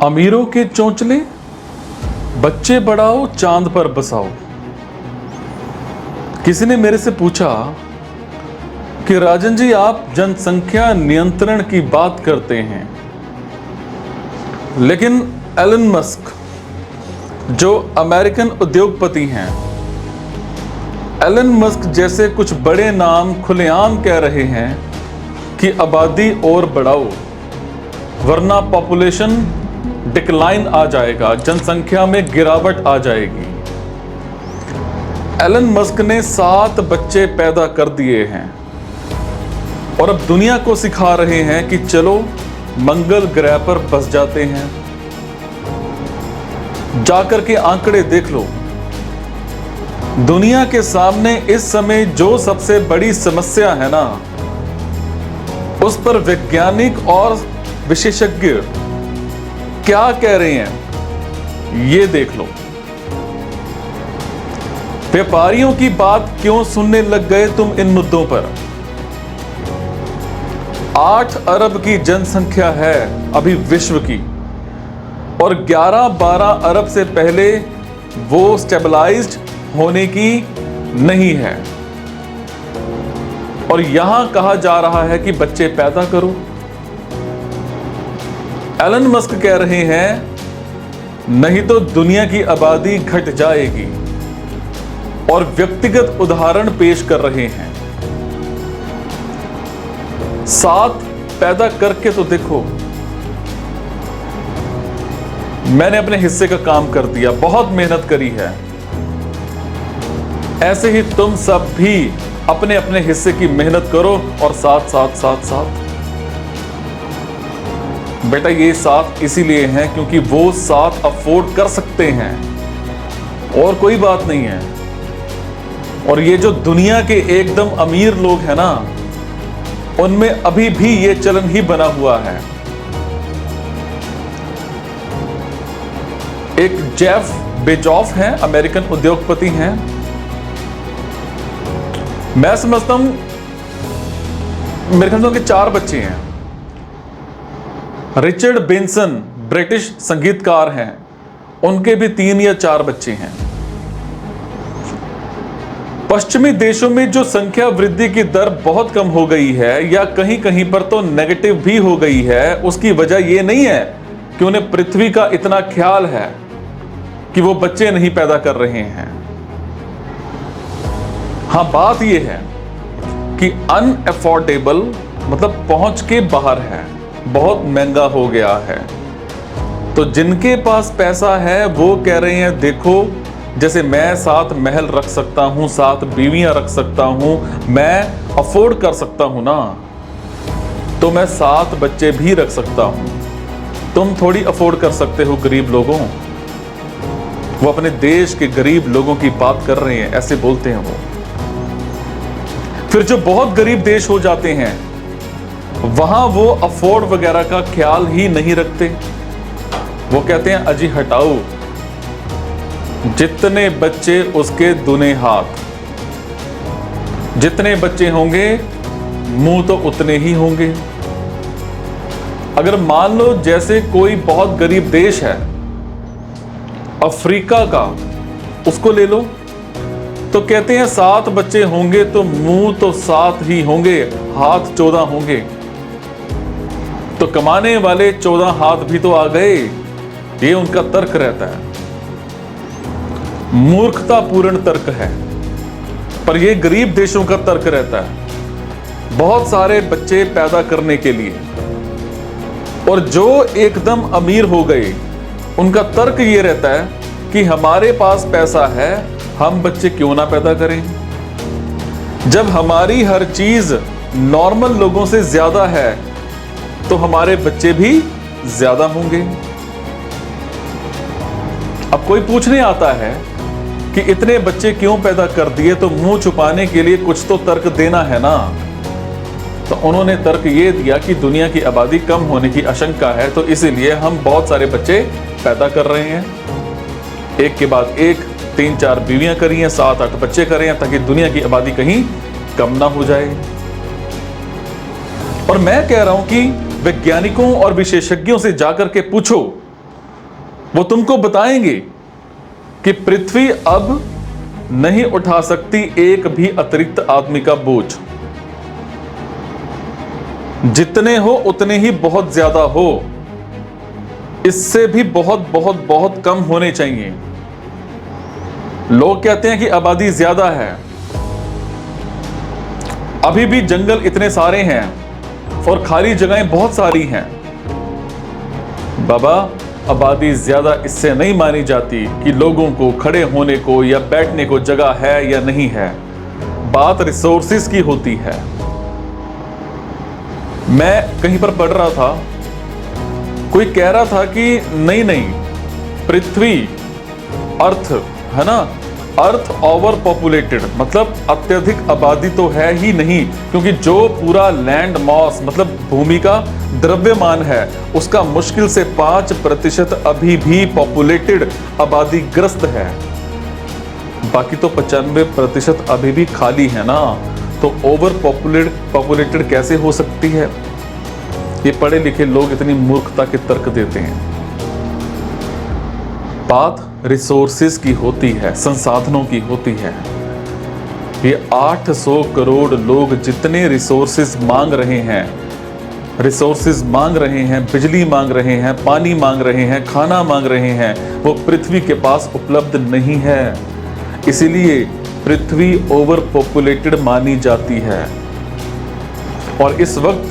अमीरों के चोंचले, बच्चे बढ़ाओ चांद पर बसाओ। किसी ने मेरे से पूछा कि राजन जी, आप जनसंख्या नियंत्रण की बात करते हैं, लेकिन एलन मस्क जो अमेरिकन उद्योगपति हैं, एलन मस्क जैसे कुछ बड़े नाम खुलेआम कह रहे हैं कि आबादी और बढ़ाओ वरना पॉपुलेशन डिक्लाइन आ जाएगा, जनसंख्या में गिरावट आ जाएगी। एलन मस्क ने 7 बच्चे पैदा कर दिए हैं और अब दुनिया को सिखा रहे हैं कि चलो मंगल ग्रह पर बस जाते हैं। जाकर के आंकड़े देख लो। दुनिया के सामने इस समय जो सबसे बड़ी समस्या है ना, उस पर वैज्ञानिक और विशेषज्ञ क्या कह रहे हैं, ये देख लो। व्यापारियों की बात क्यों सुनने लग गए तुम इन मुद्दों पर? 8 अरब की जनसंख्या है अभी विश्व की, और 11-12 अरब से पहले वो स्टेबलाइज्ड होने की नहीं है। और यहां कहा जा रहा है कि बच्चे पैदा करो। एलन मस्क कह रहे हैं नहीं तो दुनिया की आबादी घट जाएगी, और व्यक्तिगत उदाहरण पेश कर रहे हैं। 7 पैदा करके तो देखो। मैंने अपने हिस्से का काम कर दिया, बहुत मेहनत करी है। ऐसे ही तुम सब भी अपने अपने हिस्से की मेहनत करो और साथ बेटा, ये 7 इसीलिए हैं क्योंकि वो 7 अफोर्ड कर सकते हैं, और कोई बात नहीं है। और ये जो दुनिया के एकदम अमीर लोग हैं ना, उनमें अभी भी ये चलन ही बना हुआ है। एक जेफ बेजोस हैं, अमेरिकन उद्योगपति हैं। मैं समझता हूं मेरे ख्याल से उनके 4 बच्चे हैं। रिचर्ड बेंसन ब्रिटिश संगीतकार हैं, उनके भी 3 या 4 बच्चे हैं। पश्चिमी देशों में जो संख्या वृद्धि की दर बहुत कम हो गई है, या कहीं कहीं पर तो नेगेटिव भी हो गई है, उसकी वजह यह नहीं है कि उन्हें पृथ्वी का इतना ख्याल है कि वो बच्चे नहीं पैदा कर रहे हैं। हां, बात यह है कि अनअफोर्डेबल मतलब पहुंच के बाहर है, बहुत महंगा हो गया है। तो जिनके पास पैसा है वो कह रहे हैं देखो, जैसे मैं 7 महल रख सकता हूं, 7 बीवियां रख सकता हूं, मैं अफोर्ड कर सकता हूं ना, तो मैं 7 बच्चे भी रख सकता हूं। तुम थोड़ी अफोर्ड कर सकते हो गरीब लोगों। वो अपने देश के गरीब लोगों की बात कर रहे हैं, ऐसे बोलते हैं वो। फिर जो बहुत गरीब देश हो जाते हैं, वहां वो अफोर्ड वगैरह का ख्याल ही नहीं रखते। वो कहते हैं अजी हटाओ, जितने बच्चे उसके दुने हाथ, जितने बच्चे होंगे मुंह तो उतने ही होंगे। अगर मान लो जैसे कोई बहुत गरीब देश है अफ्रीका का, उसको ले लो, तो कहते हैं 7 बच्चे होंगे तो मुंह तो 7 ही होंगे, हाथ 14 होंगे। तो कमाने वाले 14 हाथ भी तो आ गए। ये उनका तर्क रहता है, मूर्खतापूर्ण तर्क है, पर यह गरीब देशों का तर्क रहता है बहुत सारे बच्चे पैदा करने के लिए। और जो एकदम अमीर हो गए, उनका तर्क यह रहता है कि हमारे पास पैसा है, हम बच्चे क्यों ना पैदा करें। जब हमारी हर चीज नॉर्मल लोगों से ज्यादा है, तो हमारे बच्चे भी ज्यादा होंगे। अब कोई पूछने आता है कि इतने बच्चे क्यों पैदा कर दिए, तो मुंह छुपाने के लिए कुछ तो तर्क देना है ना। तो उन्होंने तर्क ये दिया कि दुनिया की आबादी कम होने की आशंका है, तो इसीलिए हम बहुत सारे बच्चे पैदा कर रहे हैं, एक के बाद एक, 3-4 बीवियां करी हैं, 7-8 बच्चे करे हैं, ताकि दुनिया की आबादी कहीं कम ना हो जाए। और मैं कह रहा हूं कि वैज्ञानिकों और विशेषज्ञों से जाकर के पूछो वो तुमको बताएंगे कि पृथ्वी अब नहीं उठा सकती एक भी अतिरिक्त आदमी का बोझ। जितने हो उतने ही बहुत ज्यादा हो, इससे भी बहुत बहुत बहुत कम होने चाहिए। लोग कहते हैं कि आबादी ज्यादा है, अभी भी जंगल इतने सारे हैं और खाली जगहें बहुत सारी हैं। बाबा, आबादी ज्यादा इससे नहीं मानी जाती कि लोगों को खड़े होने को या बैठने को जगह है या नहीं है। बात रिसोर्सेज की होती है। मैं कहीं पर पढ़ रहा था, कोई कह रहा था कि नहीं नहीं, पृथ्वी, अर्थ है ना, अर्थ ओवर पॉपुलेटेड, मतलब अत्यधिक आबादी तो है ही नहीं, क्योंकि जो पूरा लैंड मॉस मतलब भूमि का द्रव्यमान है उसका मुश्किल से 5% अभी भी पॉपुलेटेड आबादी ग्रस्त है। बाकी तो 95% अभी भी खाली है ना। तो ओवर पॉपुलेटेड कैसे हो सकती है? ये पढ़े लिखे लोग इतनी मूर्खता के तर्क देते हैं। बात रिसोर्सेज की होती है, संसाधनों की होती है। ये 800 करोड़ लोग जितने रिसोर्सेज मांग रहे हैं, बिजली मांग रहे हैं, पानी मांग रहे हैं, खाना मांग रहे हैं, वो पृथ्वी के पास उपलब्ध नहीं है। इसीलिए पृथ्वी ओवर पॉपुलेटेड मानी जाती है। और इस वक्त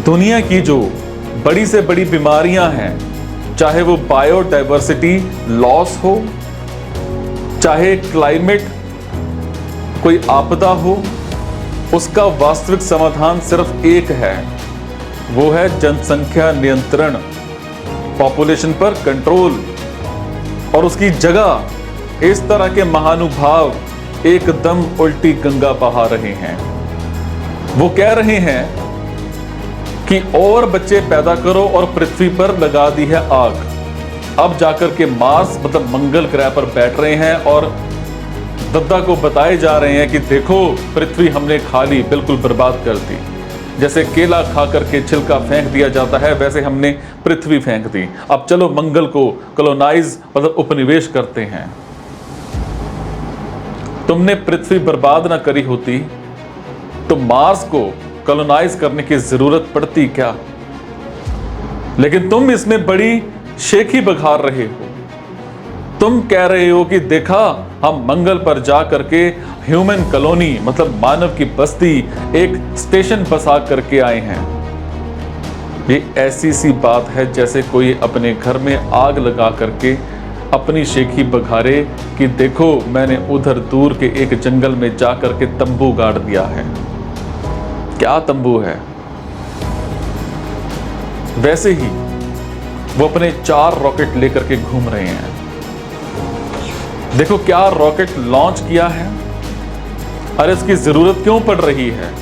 दुनिया की जो बड़ी से बड़ी बीमारियां हैं, चाहे वो बायोडाइवर्सिटी लॉस हो, चाहे क्लाइमेट कोई आपदा हो, उसका वास्तविक समाधान सिर्फ एक है, वो है जनसंख्या नियंत्रण, पॉपुलेशन पर कंट्रोल। और उसकी जगह इस तरह के महानुभाव एकदम उल्टी गंगा बहा रहे हैं। वो कह रहे हैं कि और बच्चे पैदा करो और पृथ्वी पर लगा दी है आग। अब जाकर के मार्स मतलब मंगल ग्रह पर बैठ रहे हैं और दद्दा को बताए जा रहे हैं कि देखो पृथ्वी हमने खा ली, बिल्कुल बर्बाद कर दी। जैसे केला खा करके छिलका फेंक दिया जाता है, वैसे हमने पृथ्वी फेंक दी। अब चलो मंगल को कॉलोनाइज मतलब उपनिवेश करते हैं। तुमने पृथ्वी बर्बाद ना करी होती तो मार्स को कॉलोनाइज करने की जरूरत पड़ती क्या? लेकिन तुम इसमें बड़ी शेखी बघार रहे हो। तुम कह रहे हो कि देखा, हम मंगल पर जा करके ह्यूमन कॉलोनी मतलब मानव की बस्ती एक स्टेशन बसा करके आए हैं। ये ऐसी सी बात है जैसे कोई अपने घर में आग लगा करके अपनी शेखी बघारे कि देखो मैंने उधर दूर के एक जंगल में जा करके तंबू गाड़ दिया है। क्या तंबू है? वैसे ही वो अपने 4 रॉकेट लेकर के घूम रहे हैं। देखो क्या रॉकेट लॉन्च किया है। अरे इसकी जरूरत क्यों पड़ रही है?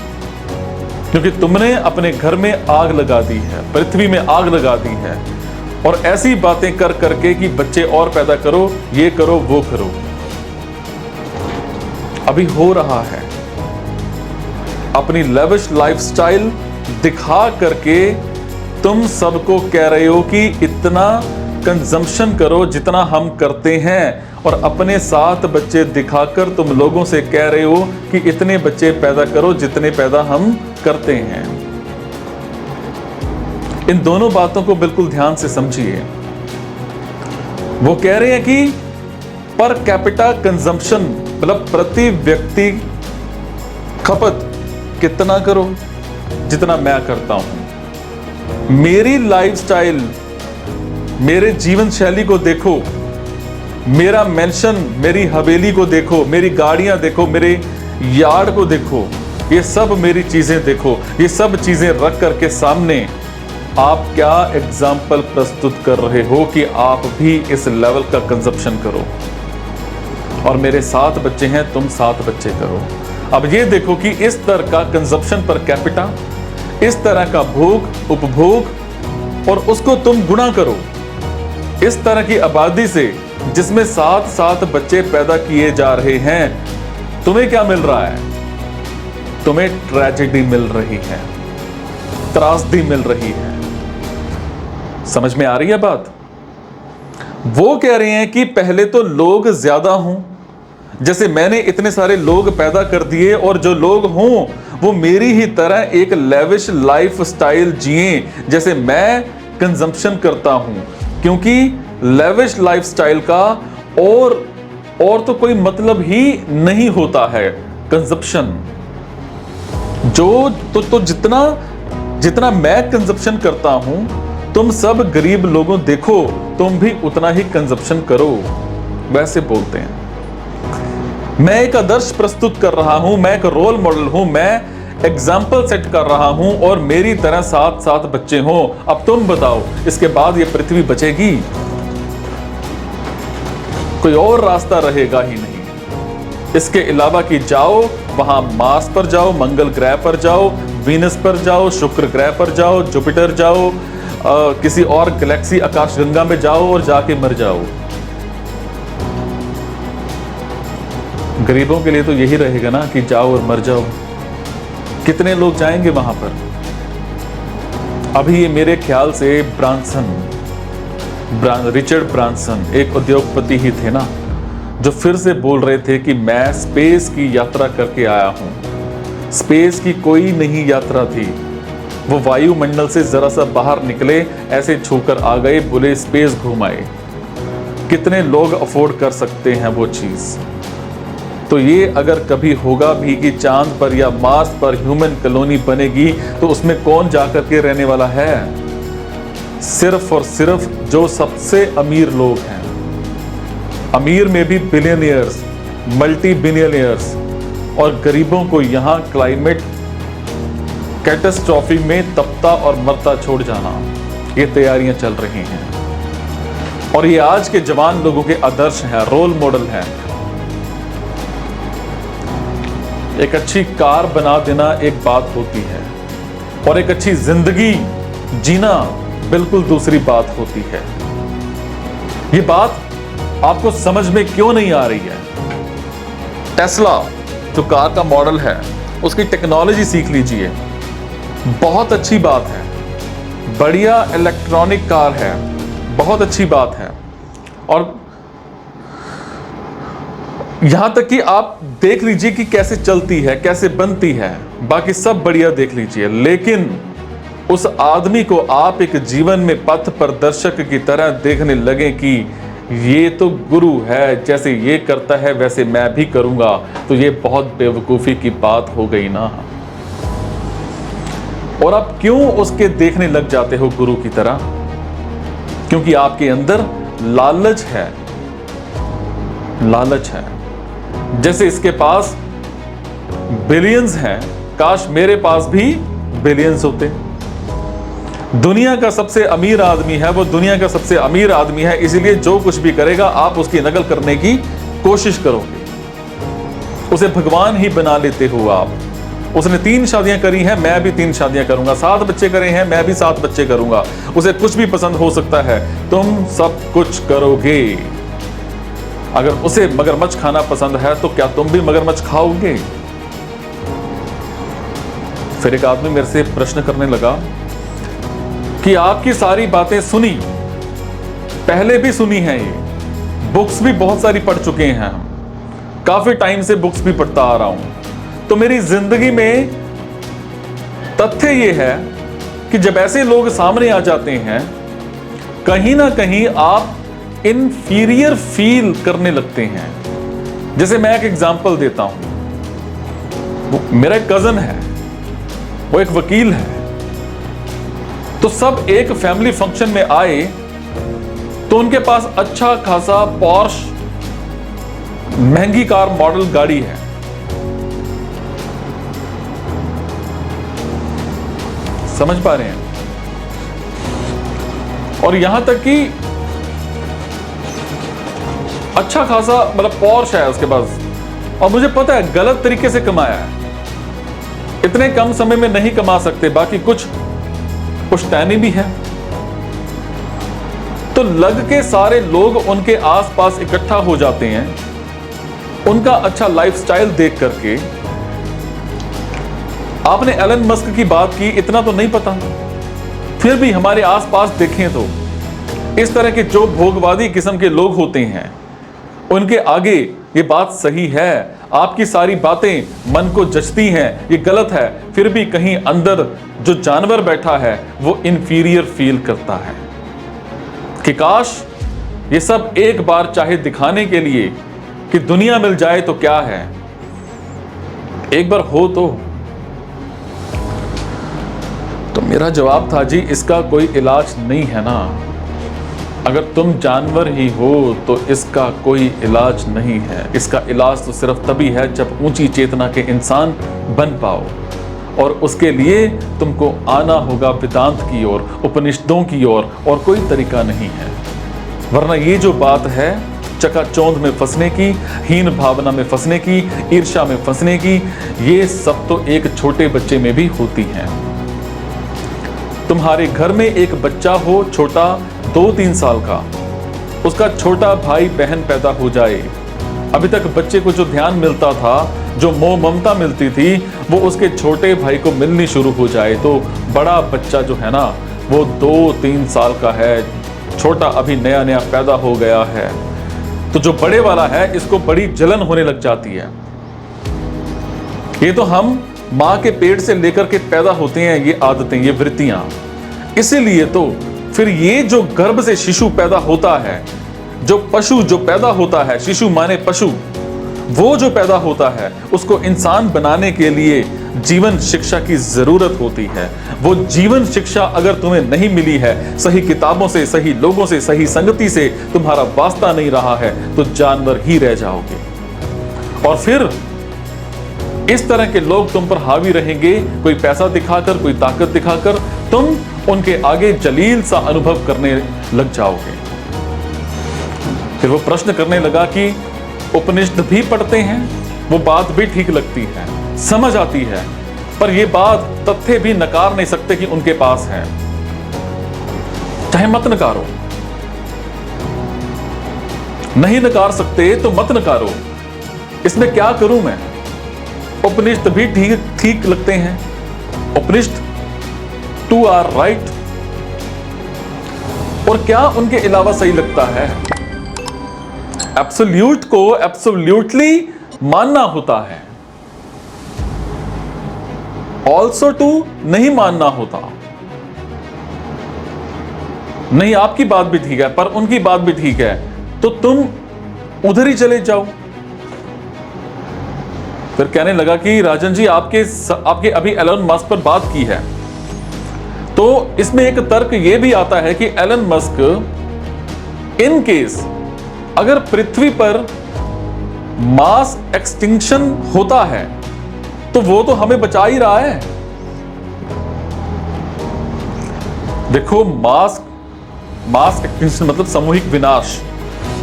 क्योंकि तुमने अपने घर में आग लगा दी है, पृथ्वी में आग लगा दी है, और ऐसी बातें कर करके कि बच्चे और पैदा करो, ये करो, वो करो। अभी हो रहा है। अपनी लेविश लाइफस्टाइल दिखा करके तुम सबको कह रहे हो कि इतना कंजम्पशन करो जितना हम करते हैं, और अपने 7 बच्चे दिखाकर तुम लोगों से कह रहे हो कि इतने बच्चे पैदा करो जितने पैदा हम करते हैं। इन दोनों बातों को बिल्कुल ध्यान से समझिए। वो कह रहे हैं कि पर कैपिटा कंजम्पशन मतलब प्रति व्यक्ति खपत कितना करो जितना मैं करता हूं। मेरी लाइफस्टाइल, मेरे जीवन शैली को देखो, मेरा मेंशन, मेरी हवेली को देखो, मेरी गाड़ियां देखो, मेरे यार्ड को देखो, ये सब मेरी चीजें देखो। ये सब चीजें रख करके सामने आप क्या एग्जाम्पल प्रस्तुत कर रहे हो कि आप भी इस लेवल का कंजप्शन करो। और मेरे 7 बच्चे हैं, तुम 7 बच्चे करो। अब ये देखो कि इस तरह का कंजप्शन पर कैपिटा, इस तरह का भोग, उपभोग, और उसको तुम गुणा करो इस तरह की आबादी से जिसमें 7-7 बच्चे पैदा किए जा रहे हैं। तुम्हें क्या मिल रहा है? तुम्हें ट्रेजेडी मिल रही है, त्रासदी मिल रही है। समझ में आ रही है बात? वो कह रहे हैं कि पहले तो लोग ज्यादा हों, जैसे मैंने इतने सारे लोग पैदा कर दिए और जो लोग हों वो मेरी ही तरह एक लेविश लाइफ स्टाइल जिए जैसे मैं कंजम्पशन करता हूं, क्योंकि लेविश लाइफ स्टाइल का और तो कोई मतलब ही नहीं होता है कंजम्पशन। तो जितना मैं कंजम्पशन करता हूं, तुम सब गरीब लोगों देखो तुम भी उतना ही कंजम्पशन करो, वैसे बोलते हैं। मैं एक आदर्श प्रस्तुत कर रहा हूं, मैं एक रोल मॉडल हूं, मैं एग्जाम्पल सेट कर रहा हूं और मेरी तरह 7-7 बच्चे हों। अब तुम बताओ इसके बाद ये पृथ्वी बचेगी? कोई और रास्ता रहेगा ही नहीं इसके अलावा कि जाओ वहां मार्स पर जाओ, मंगल ग्रह पर जाओ, वीनस पर जाओ, शुक्र ग्रह पर जाओ, जुपिटर जाओ, किसी और गैलेक्सी आकाशगंगा में जाओ और जाके मर जाओ। गरीबों के लिए तो यही रहेगा ना कि जाओ और मर जाओ। कितने लोग जाएंगे वहां पर? अभी ये मेरे ख्याल से रिचर्ड ब्रांसन एक उद्योगपति ही थे ना, जो फिर से बोल रहे थे कि मैं स्पेस की यात्रा करके आया हूं। स्पेस की कोई नहीं यात्रा थी, वो वायुमंडल से जरा सा बाहर निकले, ऐसे छूकर आ गए, बोले स्पेस घूम आए। कितने लोग अफोर्ड कर सकते हैं वो चीज? तो ये अगर कभी होगा भी कि चांद पर या मार्स पर ह्यूमन कॉलोनी बनेगी, तो उसमें कौन जाकर के रहने वाला है? सिर्फ और सिर्फ जो सबसे अमीर लोग हैं। अमीर में भी बिलियनियर्स, मल्टी बिलियनियर्स, और गरीबों को यहां क्लाइमेट कैटास्ट्रॉफी में तपता और मरता छोड़ जाना, ये तैयारियां चल रही हैं। और ये आज के जवान लोगों के आदर्श हैं, रोल मॉडल हैं। एक अच्छी कार बना देना एक बात होती है और एक अच्छी जिंदगी जीना बिल्कुल दूसरी बात होती है। ये बात आपको समझ में क्यों नहीं आ रही है? टेस्ला जो कार का मॉडल है, उसकी टेक्नोलॉजी सीख लीजिए, बहुत अच्छी बात है। बढ़िया इलेक्ट्रॉनिक कार है, बहुत अच्छी बात है। और यहां तक कि आप देख लीजिए कि कैसे चलती है, कैसे बनती है, बाकी सब बढ़िया देख लीजिए। लेकिन उस आदमी को आप एक जीवन में पथ प्रदर्शक की तरह देखने लगे कि ये तो गुरु है, जैसे ये करता है वैसे मैं भी करूंगा, तो ये बहुत बेवकूफी की बात हो गई ना। और आप क्यों उसके देखने लग जाते हो गुरु की तरह? क्योंकि आपके अंदर लालच है, लालच है। जैसे इसके पास बिलियंस हैं, काश मेरे पास भी बिलियंस होते। दुनिया का सबसे अमीर आदमी है, वो दुनिया का सबसे अमीर आदमी है, इसलिए जो कुछ भी करेगा आप उसकी नकल करने की कोशिश करोगे, उसे भगवान ही बना लेते हो आप। उसने 3 शादियां करी हैं, मैं भी 3 शादियां करूंगा। 7 बच्चे करे हैं, मैं भी 7 बच्चे करूंगा। उसे कुछ भी पसंद हो सकता है, तुम सब कुछ करोगे। अगर उसे मगरमच्छ खाना पसंद है तो क्या तुम भी मगरमच्छ खाओगे? फिर एक आदमी मेरे से प्रश्न करने लगा कि आपकी सारी बातें सुनी, पहले भी सुनी हैं, ये बुक्स भी बहुत सारी पढ़ चुके हैं हम, काफी टाइम से बुक्स भी पढ़ता आ रहा हूं, तो मेरी जिंदगी में तथ्य ये है कि जब ऐसे लोग सामने आ जाते हैं, कहीं ना कहीं आप इंफीरियर फील करने लगते हैं। जैसे मैं एक एग्जांपल देता हूं, मेरा एक कजन है, वो एक वकील है, तो सब एक फैमिली फंक्शन में आए तो उनके पास अच्छा खासा पॉर्श महंगी कार मॉडल गाड़ी है। समझ पा रहे हैं? और यहां तक कि अच्छा खासा मतलब पॉर्श है उसके पास, और मुझे पता है गलत तरीके से कमाया है, इतने कम समय में नहीं कमा सकते, बाकी कुछ पुश्तैनी भी है। तो लग के सारे लोग उनके आसपास इकट्ठा हो जाते हैं, उनका अच्छा लाइफस्टाइल देख करके। आपने एलन मस्क की बात की, इतना तो नहीं पता, फिर भी हमारे आसपास देखें तो इस तरह के जो भोगवादी किस्म के लोग होते हैं, उनके आगे ये बात सही है, आपकी सारी बातें मन को जचती हैं, ये गलत है, फिर भी कहीं अंदर जो जानवर बैठा है वो इंफीरियर फील करता है कि काश ये सब एक बार चाहे दिखाने के लिए कि दुनिया मिल जाए तो क्या है, एक बार हो तो मेरा जवाब था, जी इसका कोई इलाज नहीं है ना। अगर तुम जानवर ही हो तो इसका कोई इलाज नहीं है। इसका इलाज तो सिर्फ तभी है जब ऊंची चेतना के इंसान बन पाओ, और उसके लिए तुमको आना होगा वेदांत की ओर, उपनिषदों की ओर, और कोई तरीका नहीं है। वरना ये जो बात है चकाचौंध में फंसने की, हीन भावना में फंसने की, ईर्ष्या में फंसने की, ये सब तो एक छोटे बच्चे में भी होती है। तुम्हारे घर में एक बच्चा हो छोटा 2-3 साल का, उसका छोटा भाई बहन पैदा हो जाए, अभी तक बच्चे को जो ध्यान मिलता था, जो मोह ममता मिलती थी, वो उसके छोटे भाई को मिलनी शुरू हो जाए, तो बड़ा बच्चा जो है ना वो 2-3 साल का है, छोटा अभी नया नया पैदा हो गया है, तो जो बड़े वाला है इसको बड़ी जलन होने लग जाती है। ये तो हम मां के पेट से लेकर के पैदा होते हैं, ये आदतें, ये वृत्तियां। इसीलिए तो फिर ये जो गर्भ से शिशु पैदा होता है, जो पशु जो पैदा होता है, शिशु माने पशु, वो जो पैदा होता है, उसको इंसान बनाने के लिए जीवन शिक्षा की जरूरत होती है। वो जीवन शिक्षा अगर तुम्हें नहीं मिली है, सही किताबों से, सही लोगों से, सही संगति से तुम्हारा वास्ता नहीं रहा है, तो जानवर ही रह जाओगे। और फिर इस तरह के लोग तुम पर हावी रहेंगे, कोई पैसा दिखाकर, कोई ताकत दिखाकर, तुम उनके आगे जलील सा अनुभव करने लग जाओगे। फिर वो प्रश्न करने लगा कि उपनिषद भी पढ़ते हैं, वो बात भी ठीक लगती है, समझ आती है, पर ये बात तथ्य भी नकार नहीं सकते कि उनके पास है। चाहे मत नकारो, नहीं नकार सकते तो मत नकारो, इसमें क्या करूं मैं? उपनिषद भी ठीक लगते हैं, उपनिषद टू आर राइट, और क्या उनके अलावा सही लगता है? एब्सोल्यूट को एब्सोल्यूटली मानना होता है, ऑल्सो टू नहीं मानना होता। नहीं, आपकी बात भी ठीक है, पर उनकी बात भी ठीक है, तो तुम उधर ही चले जाओ। फिर कहने लगा कि राजन जी आपके अभी एलन मस्क पर बात की है, तो इसमें एक तर्क यह भी आता है कि एलन मस्क इन केस अगर पृथ्वी पर मास एक्सटिंक्शन होता है तो वो तो हमें बचा ही रहा है। देखो, मास एक्सटिंक्शन मतलब सामूहिक विनाश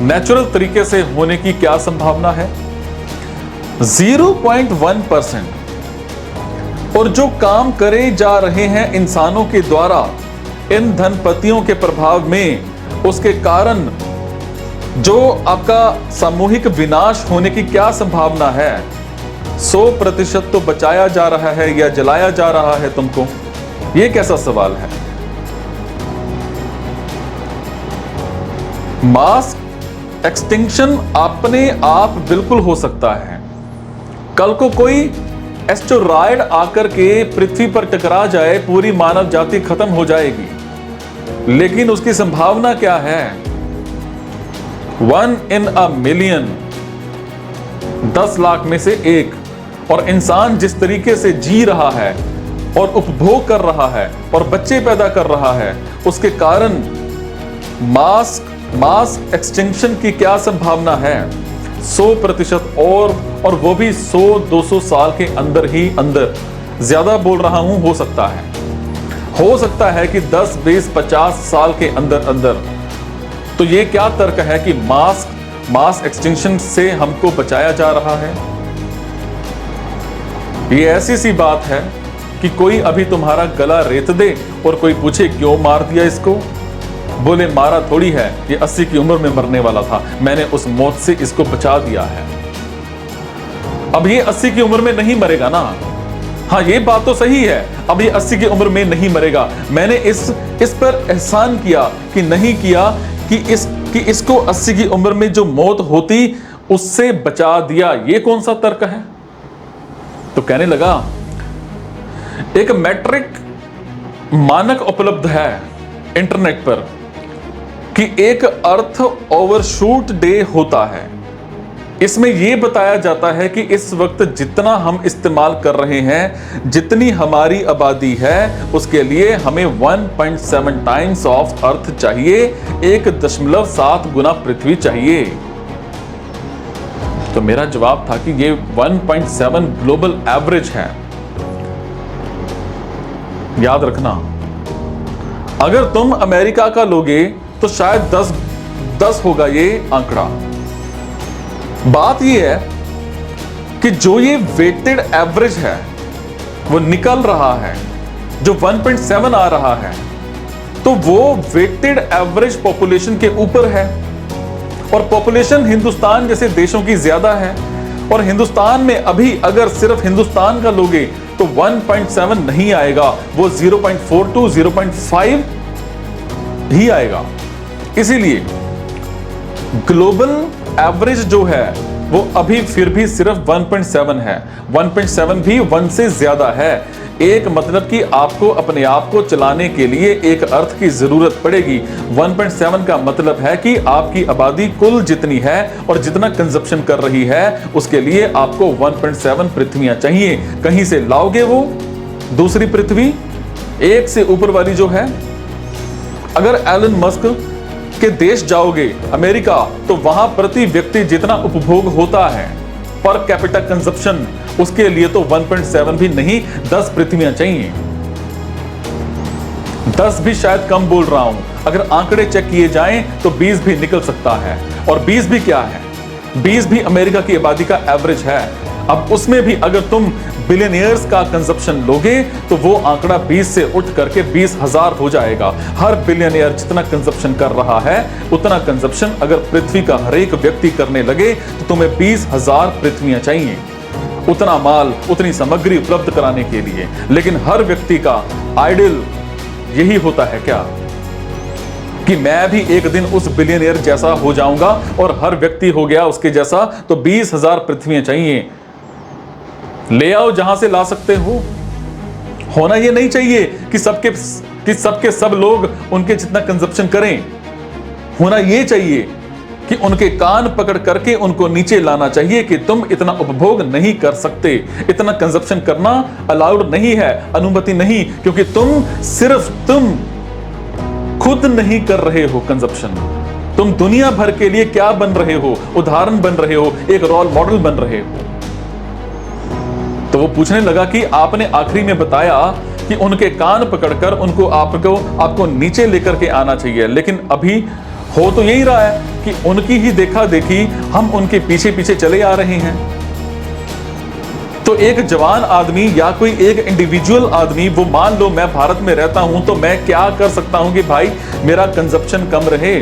नेचुरल तरीके से होने की क्या संभावना है? 0.1%। और जो काम करे जा रहे हैं इंसानों के द्वारा इन धनपतियों के प्रभाव में, उसके कारण जो आपका सामूहिक विनाश होने की क्या संभावना है? 100% तो बचाया जा रहा है या जलाया जा रहा है तुमको? यह कैसा सवाल है? मास एक्सटिंक्शन अपने आप बिल्कुल हो सकता है। कल को कोई एस्टेरॉयड आकर के पृथ्वी पर टकरा जाए, पूरी मानव जाति खत्म हो जाएगी, लेकिन उसकी संभावना क्या है? 1 in a million, 10 लाख में से 1। और इंसान जिस तरीके से जी रहा है और उपभोग कर रहा है और बच्चे पैदा कर रहा है, उसके कारण मास एक्सटिंक्शन की क्या संभावना है? 100%। और वो भी 100-200 साल के अंदर ही अंदर। ज्यादा बोल रहा हूं, हो सकता है कि 10, 20, 50 साल के अंदर अंदर। तो ये क्या तर्क है कि मास एक्सटिंक्शन से हमको बचाया जा रहा है? ये ऐसी सी बात है कि कोई अभी तुम्हारा गला रेत दे और कोई पूछे क्यों मार दिया इसको, बोले मारा थोड़ी है, ये 80 की उम्र में मरने वाला था, मैंने उस मौत से इसको बचा दिया है। अब ये 80 की उम्र में नहीं मरेगा ना। हाँ, ये बात तो सही है, अब ये 80 की उम्र में नहीं मरेगा। मैंने इस पर एहसान किया कि नहीं किया कि इसको 80 की उम्र में जो मौत होती उससे बचा दिया। ये कौन सा तर्क है? तो कहने लगा एक मैट्रिक मानक उपलब्ध है इंटरनेट पर कि एक अर्थ ओवरशूट डे होता है। इसमें यह बताया जाता है कि इस वक्त जितना हम इस्तेमाल कर रहे हैं, जितनी हमारी आबादी है, उसके लिए हमें 1.7 टाइम्स ऑफ अर्थ चाहिए, 1.7 गुना पृथ्वी चाहिए। तो मेरा जवाब था कि ये 1.7 ग्लोबल एवरेज है। याद रखना, अगर तुम अमेरिका का लोगे तो शायद 10 होगा ये आंकड़ा। बात ये है कि जो ये वेटेड एवरेज है वो निकल रहा है, जो 1.7 आ रहा है, तो वो वेटेड एवरेज पॉपुलेशन के ऊपर है। और पॉपुलेशन हिंदुस्तान जैसे देशों की ज्यादा है, और हिंदुस्तान में अभी अगर सिर्फ हिंदुस्तान का लोगे तो 1.7 नहीं आएगा, वो 0.42 0.5 ही आएगा। इसीलिए ग्लोबल एवरेज जो है वो अभी फिर भी सिर्फ 1.7 है। 1.7 भी 1 से ज्यादा है। एक मतलब कि आपको अपने आप को चलाने के लिए एक अर्थ की जरूरत पड़ेगी। 1.7 का मतलब है कि आपकी आबादी कुल जितनी है और जितना कंजप्शन कर रही है उसके लिए आपको 1.7 पृथ्वियां चाहिए। कहीं से लाओगे वो दूसरी पृथ्वी? एक से ऊपर वाली जो है। अगर एलन मस्क के देश जाओगे अमेरिका, तो वहां प्रति व्यक्ति जितना उपभोग होता है पर कैपिटा कंजप्शन, उसके लिए तो 1.7 भी नहीं 10 पृथ्वियां चाहिए। 10 भी शायद कम बोल रहा हूं, अगर आंकड़े चेक किए जाएं तो 20 भी निकल सकता है। और 20 भी क्या है? 20 भी अमेरिका की आबादी का एवरेज है। अब उसमें भी अगर तुम बिलियनियर्स का कंजप्शन लोगे तो वो आंकड़ा 20 से उठ करके 20,000 हो जाएगा। हर बिलियनियर जितना कंजप्शन कर रहा है उतना कंजप्शन अगर पृथ्वी का हर एक व्यक्ति करने लगे तो तुम्हें 20,000 पृथ्वियां चाहिए, उतना माल, उतनी सामग्री उपलब्ध कराने के लिए। लेकिन हर व्यक्ति का आइडियल यही होता है क्या कि मैं भी एक दिन उस बिलियनियर जैसा हो जाऊंगा और हर व्यक्ति हो गया उसके जैसा, तो 20,000 पृथ्वियां चाहिए। ले आओ जहां से ला सकते हो। होना यह नहीं चाहिए कि सबके सब लोग उनके जितना कंजप्शन करें। होना यह चाहिए कि उनके कान पकड़ करके उनको नीचे लाना चाहिए कि तुम इतना उपभोग नहीं कर सकते, इतना कंजप्शन करना अलाउड नहीं है, अनुमति नहीं, क्योंकि तुम खुद नहीं कर रहे हो कंजप्शन। तुम दुनिया भर के लिए क्या बन रहे हो? उदाहरण बन रहे हो, एक रोल मॉडल बन रहे हो। तो वो पूछने लगा कि आपने आखिरी में बताया कि उनके कान पकड़कर उनको आपको नीचे लेकर के आना चाहिए, लेकिन अभी हो तो यही रहा है कि उनकी ही देखा देखी हम उनके पीछे पीछे चले आ रहे हैं। तो एक जवान आदमी या कोई एक इंडिविजुअल आदमी, वो मान लो मैं भारत में रहता हूं, तो मैं क्या कर सकता हूं कि भाई मेरा कंजप्शन कम रहे?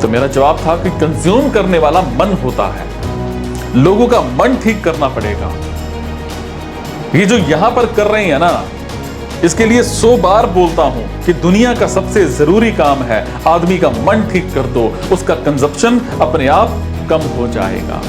तो मेरा जवाब था कि कंज्यूम करने वाला मन होता है, लोगों का मन ठीक करना पड़ेगा। ये जो यहां पर कर रहे हैं ना, इसके लिए 100 बार बोलता हूं कि दुनिया का सबसे जरूरी काम है आदमी का मन ठीक कर दो, उसका कंजप्शन अपने आप कम हो जाएगा।